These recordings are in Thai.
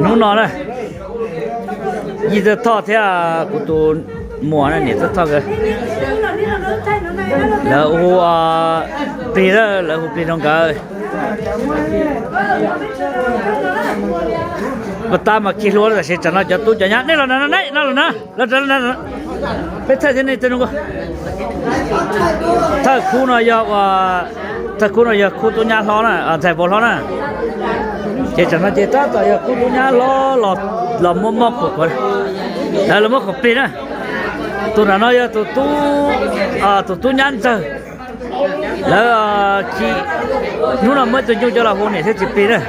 นู่นนอนเลยยี่จะทอดเท่ากูตัวหมัวนั่นเนี่ยจะทอดกันแล้วหัวปลีแล้วหัวปลีน้องกันก็ตามมาคิดรู้แล้วเสียจังนะจะตู้จะยัดนี่แล้วนะนี่แล้วนะแล้วจะนั่นเป็นท่าที่นี่จะนุ่งก็ถ้าคุณอยากว่าถ้าคุณอยากคุณตัวยัดล้อนะใส่บอลล้อนะเจจังนะเจต้าตัวอยากคุณตัวยัดล้อหล่อมอกๆคนแล้วเราไม่ขบปีนะตัวนั้นอยากตัวตู้ยัดเจอแล้วที่นู่นไม่ตัวยุ่งจะละหัวเนี่ยเท่า10 ปีนะ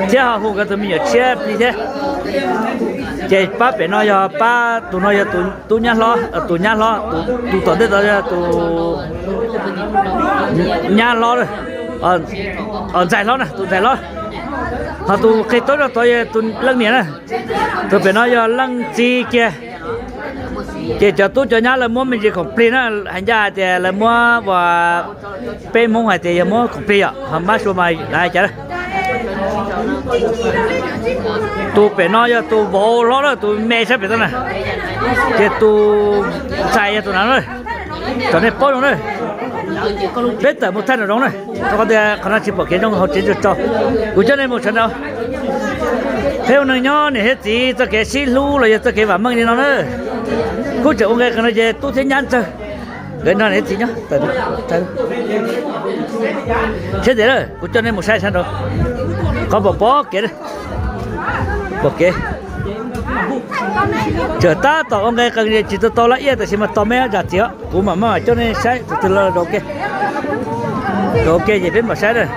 เจ้าหัวก็จะมีอยู่7 ปีเท่เจ้าป้าเป็นน้อยป้าตัวน้อยตัวยัดล้อตัวยัดล้อตัวต่อเด็ดตัวยัดล้อเลยใจล้อนะตัวใจล้อพอตัวเคยตัวตัวเรื่องนี้นะตัวเป็นน้อยเรื่องจีเกียเจ้าตัวจะยัดแล้วมั่วมันจะของปีนะหันยาแต่แล้วมั่วว่าเป็นมั่วหายแต่ยังมั่วของปีอ่ะทำมาชัวร์มาได้จ้ะตัวเป็นน้อยตัวโบล้อแล้วตัวเมย์ใช่เป็นตัวน่ะเจ้าตัวใจตัวนั้นเลยตอนนี้ป้อนลงเลยเป็นแต่หมดท่านลงเลยตอนเดียวคณะชิบะเกี่ยงเขาจีนจ่อกูจะได้หมดฉันเอาเท่านั้นย้อนเนี่ยเฮ็ดจีจะเกี่ยชิลูเลยจะเกี่ยว่ามั่งนี่น้องเนอะกูจะองค์กันเลยตู้เทียนยันเจอเกินนั่นเฮ็ดจีเนาะแต่เช่นเดียวกูจะได้หมดใช่ฉันเอาเขาบอกเกี่ยบอกเกี่ยเจอตาต่อองค์กันเลยจิตต่อละเอียดแต่สิมาต่อแม่จัดเจ้ากูมาเจ้าเนี่ยใช้ตัวละโอเคจะเป็นมาใช้เลย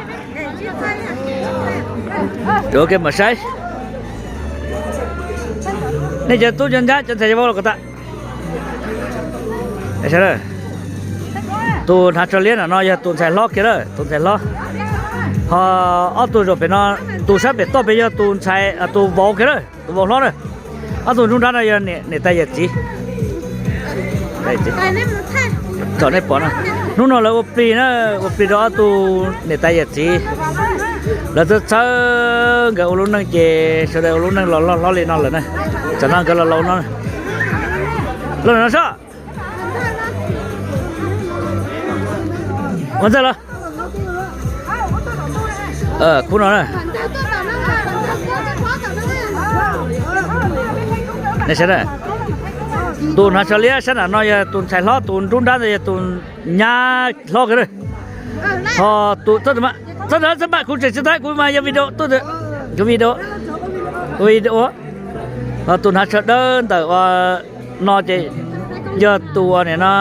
โอเคมาใช้นี่จะตู้ยันยัดจะใส่บอกก็ตาใช่เลยตู้ฮัตเชอร์เลียนน้อยตู้ใส่ล้อเกี่ยเลยตู้ใส่ล้อพอเอาตู้จะเป็นน้อตู้ใช้เป็นต่อไปจะตู้ใช้ตู้บอกเกี่ยเลยตู้บอกล้อเลยเอาตัวนู้นด้านอะไรเนี่ยแต่ยัดจีตอนนี้ปอนนะนู้นเราปีนะปีเราตัวเนี่ยแต่ยัดจีแล้วจะเช่ากับอุลุนังเจแสดงอุลุนังล้อเล่นนั่นแหละนะจะนั่งกับเรานั่นนะใช่มันจะเหรอคุณน่ะนี่ใช่ไหมตูนฮัชเลียฉันน้อยตูนใส่ล้อตูนรุ่นด้านเลยตูนยาล้อกันเลยพอตูนต้นมาคุณจะได้คุณมาวิดีโอตัวเดียววิดีโอตูนฮัชเดินแต่ว่านอจะเยอะตัวเนี่ยนะ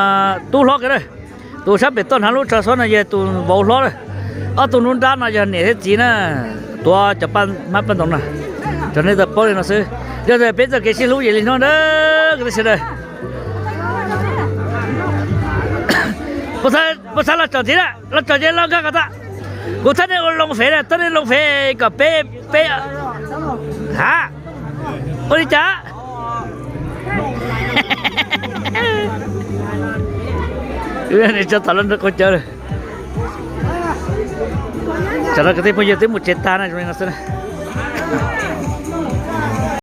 ตูล้อกันเลยตูชับเป็นต้นฮัลโหลชาซ้อนนะเยอะตูนบอลล้อเลยตูนรุ่นด้านนะจะเนี่ยจีน่ะตัวจะปั้นมาปั้นตรงน่ะจะเนี่ยจะป้อนเลยนะซื้อเดี๋ยวจะเป็นจะเกี่ยชิลูอย่างนี้น้องเด้อก็ได้เสียเลยภาษาเราจอดที่ละเราจอดที่เราก็ตะกูท่านนี่ลงเฟรท่านนี่ลงเฟรกับเป๊ะฮะโอ้ยจ้านี่จะตะลันก็เจอเลยจะเราก็ที่พูดเยอะที่มุดเจตานะจุดนี้นะสิ